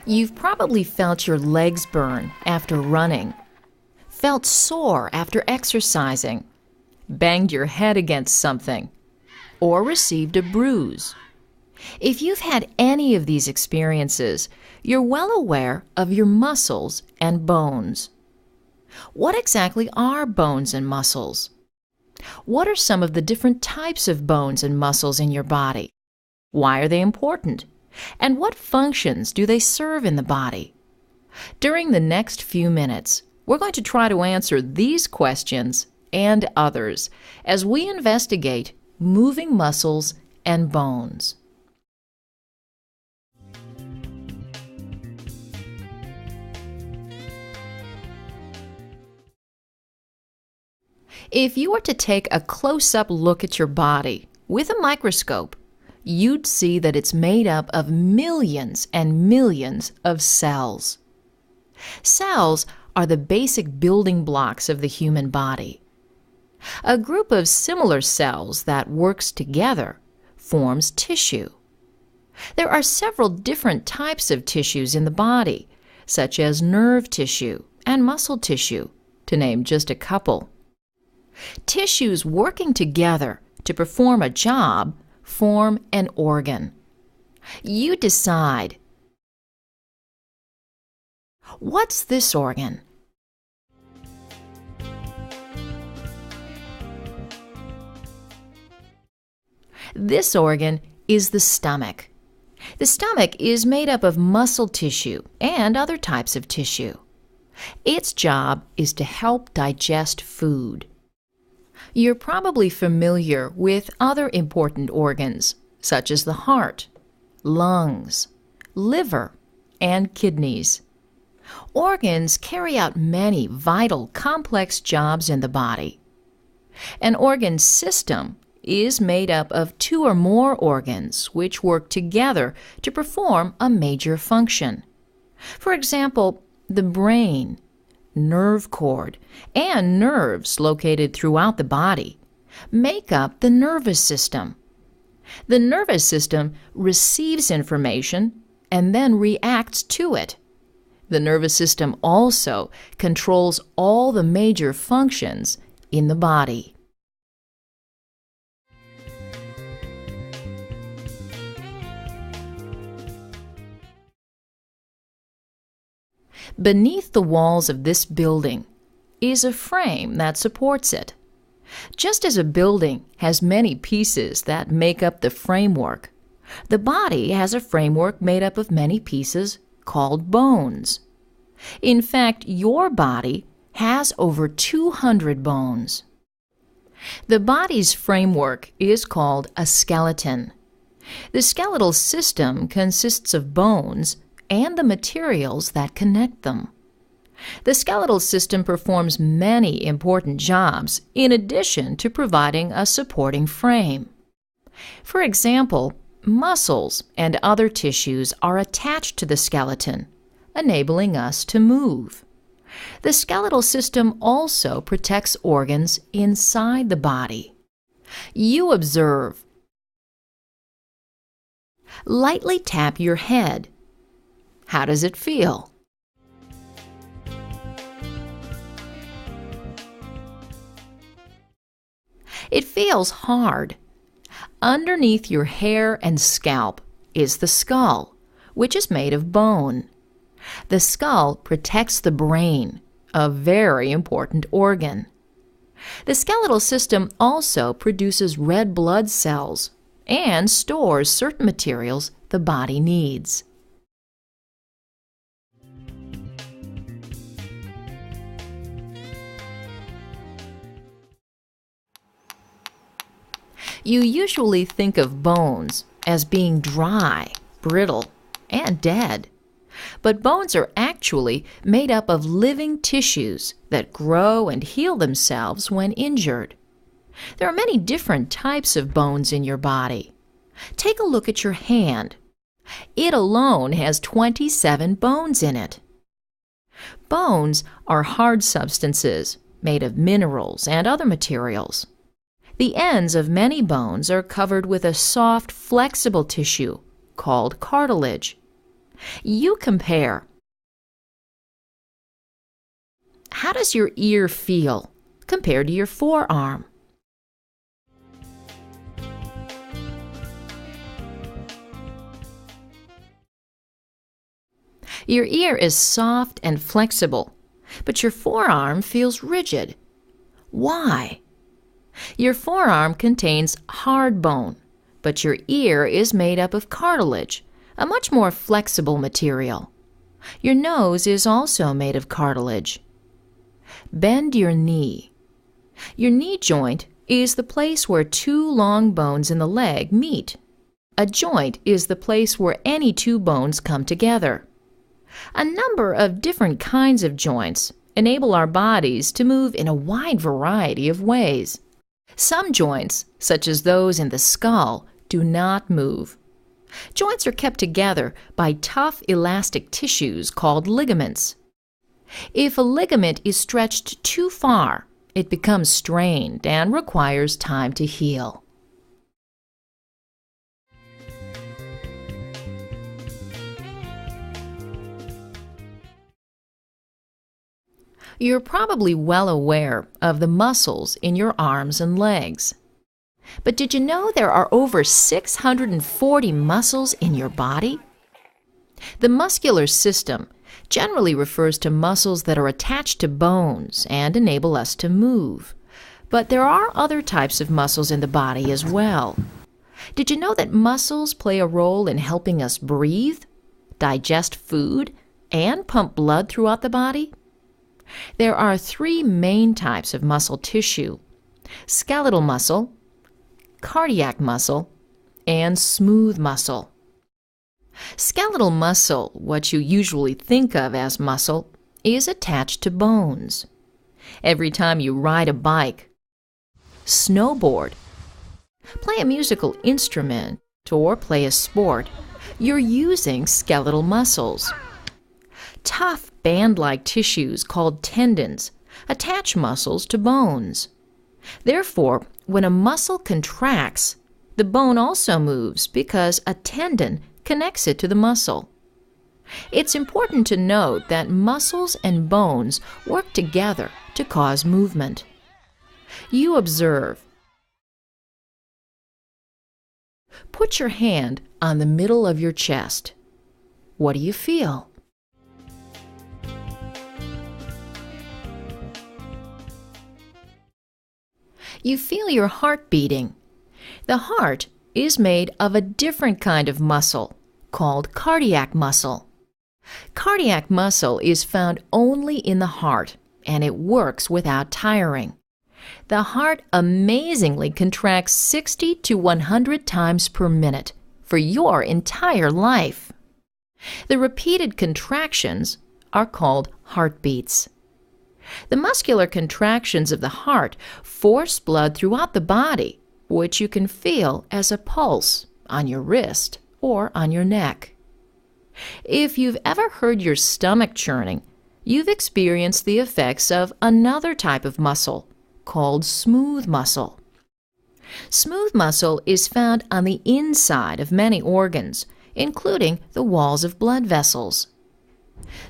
You've probably felt your legs burn after running, felt sore after exercising, banged your head against something, or received a bruise. If you've had any of these experiences, you're well aware of your muscles and bones. What exactly are bones and muscles? What are some of the different types of bones and muscles in your body? Why are they important? And what functions do they serve in the body? During the next few minutes, we're going to try to answer these questions and others as we investigate moving muscles and bones. If you were to take a close-up look at your body with a microscope, you'd see that it's made up of millions and millions of cells. Cells are the basic building blocks of the human body. A group of similar cells that works together forms tissue. There are several different types of tissues in the body, such as nerve tissue and muscle tissue, to name just a couple. Tissues working together to perform a job form an organ. You decide. What's this organ? This organ is the stomach. The stomach is made up of muscle tissue and other types of tissue. Its job is to help digest food. You're probably familiar with other important organs, such as the heart, lungs, liver, and kidneys. Organs carry out many vital, complex jobs in the body. An organ system is made up of two or more organs which work together to perform a major function. For example, the brain, nerve cord, and nerves located throughout the body make up the nervous system. The nervous system receives information and then reacts to it. The nervous system also controls all the major functions in the body. Beneath the walls of this building is a frame that supports it. Just as a building has many pieces that make up the framework, the body has a framework made up of many pieces called bones. In fact, your body has over 200 bones. The body's framework is called a skeleton. The skeletal system consists of bones and the materials that connect them. The skeletal system performs many important jobs in addition to providing a supporting frame. For example, muscles and other tissues are attached to the skeleton, enabling us to move. The skeletal system also protects organs inside the body. You observe. Lightly tap your head. How does it feel? It feels hard. Underneath your hair and scalp is the skull, which is made of bone. The skull protects the brain, a very important organ. The skeletal system also produces red blood cells and stores certain materials the body needs. You usually think of bones as being dry, brittle, and dead. But bones are actually made up of living tissues that grow and heal themselves when injured. There are many different types of bones in your body. Take a look at your hand. It alone has 27 bones in it. Bones are hard substances made of minerals and other materials. The ends of many bones are covered with a soft, flexible tissue called cartilage. You compare. How does your ear feel compared to your forearm? Your ear is soft and flexible, but your forearm feels rigid. Why? Your forearm contains hard bone, but your ear is made up of cartilage, a much more flexible material. Your nose is also made of cartilage. Bend your knee. Your knee joint is the place where two long bones in the leg meet. A joint is the place where any two bones come together. A number of different kinds of joints enable our bodies to move in a wide variety of ways. Some joints, such as those in the skull, do not move. Joints are kept together by tough elastic tissues called ligaments. If a ligament is stretched too far, it becomes strained and requires time to heal. You're probably well aware of the muscles in your arms and legs. But did you know there are over 640 muscles in your body? The muscular system generally refers to muscles that are attached to bones and enable us to move. But there are other types of muscles in the body as well. Did you know that muscles play a role in helping us breathe, digest food, and pump blood throughout the body? There are three main types of muscle tissue: skeletal muscle, cardiac muscle, and smooth muscle. Skeletal muscle, what you usually think of as muscle, is attached to bones. Every time you ride a bike, snowboard, play a musical instrument, or play a sport, you're using skeletal muscles. Tough band-like tissues called tendons attach muscles to bones. Therefore, when a muscle contracts, the bone also moves because a tendon connects it to the muscle. It's important to note that muscles and bones work together to cause movement. You observe. Put your hand on the middle of your chest. What do you feel? You feel your heart beating. The heart is made of a different kind of muscle called cardiac muscle. Cardiac muscle is found only in the heart, and it works without tiring. The heart amazingly contracts 60 to 100 times per minute for your entire life. The repeated contractions are called heartbeats. The muscular contractions of the heart force blood throughout the body, which you can feel as a pulse on your wrist or on your neck. If you've ever heard your stomach churning, you've experienced the effects of another type of muscle called smooth muscle. Smooth muscle is found on the inside of many organs, including the walls of blood vessels.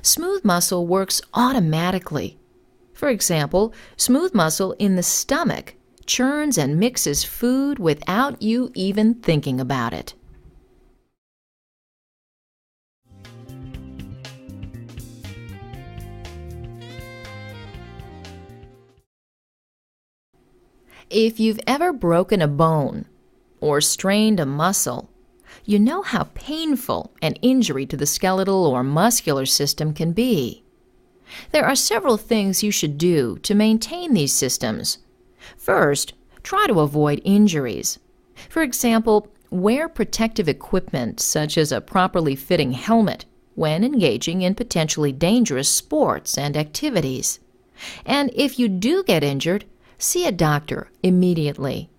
Smooth muscle works automatically. For example, smooth muscle in the stomach churns and mixes food without you even thinking about it. If you've ever broken a bone or strained a muscle, you know how painful an injury to the skeletal or muscular system can be. There are several things you should do to maintain these systems. First, try to avoid injuries. For example, wear protective equipment such as a properly fitting helmet when engaging in potentially dangerous sports and activities. And if you do get injured, see a doctor immediately.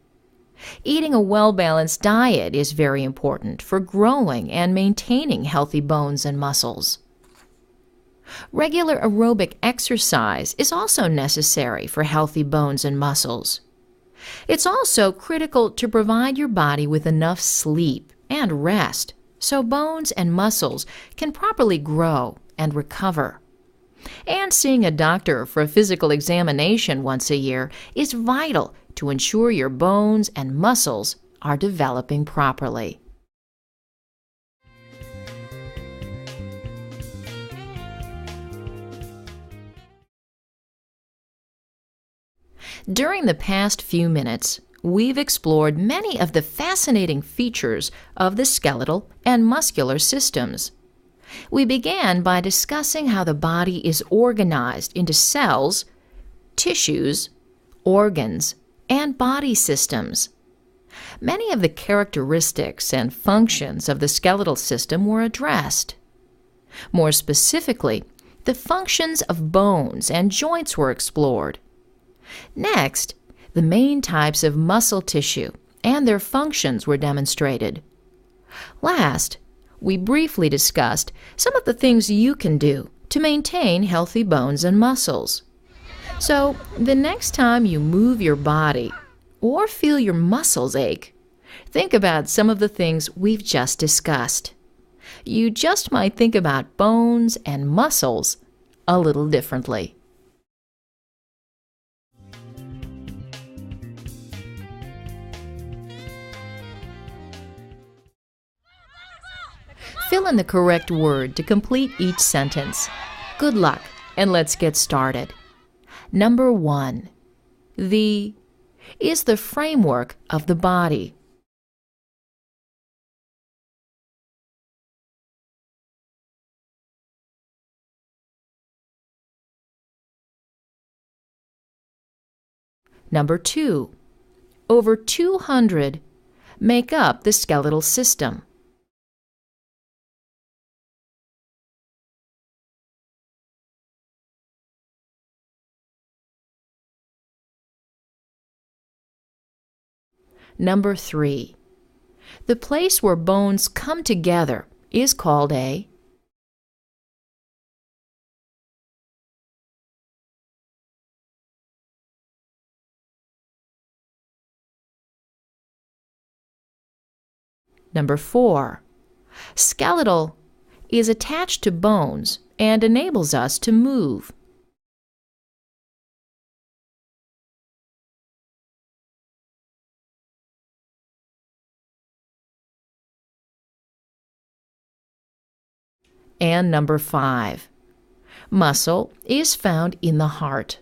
Eating a well-balanced diet is very important for growing and maintaining healthy bones and muscles. Regular aerobic exercise is also necessary for healthy bones and muscles. It's also critical to provide your body with enough sleep and rest so bones and muscles can properly grow and recover. And seeing a doctor for a physical examination once a year is vital to ensure your bones and muscles are developing properly. During the past few minutes, we've explored many of the fascinating features of the skeletal and muscular systems. We began by discussing how the body is organized into cells, tissues, organs, and body systems. Many of the characteristics and functions of the skeletal system were addressed. More specifically, the functions of bones and joints were explored. Next, the main types of muscle tissue and their functions were demonstrated. Last, we briefly discussed some of the things you can do to maintain healthy bones and muscles. So, the next time you move your body or feel your muscles ache, think about some of the things we've just discussed. You just might think about bones and muscles a little differently. Fill in the correct word to complete each sentence. Good luck, and let's get started. Number 1. The is the framework of the body. Number 2. Over 200 make up the skeletal system. Number 3. The place where bones come together is called a Number 4. Skeletal is attached to bones and enables us to move. And number 5. Muscle is found in the heart.